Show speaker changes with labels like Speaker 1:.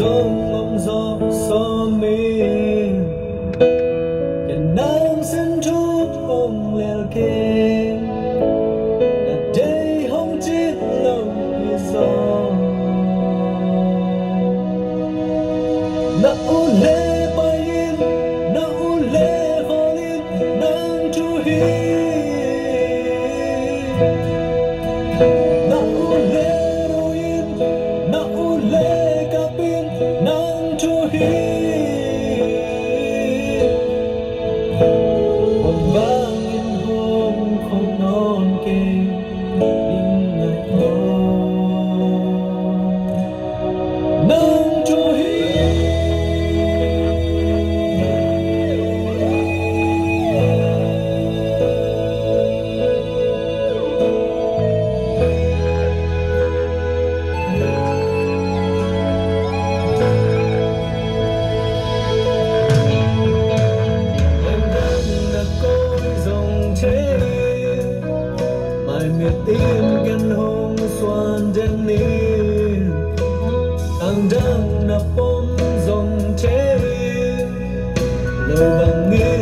Speaker 1: dòng ngóng gió xó mình Nhân nang xin chút ông lèo kê Đã đây không chết lòng như gió Na u lê bay in Na u lê fall in Nang chu hi Na u lê ro in Na u lê cap in Nang chu hi Hồn vang in hôm không non kề Đinh ngại hồn Nang chu hi Tim gan hong xoan đen nín Ang đăng na pom dòng chế Lời bằng nghĩa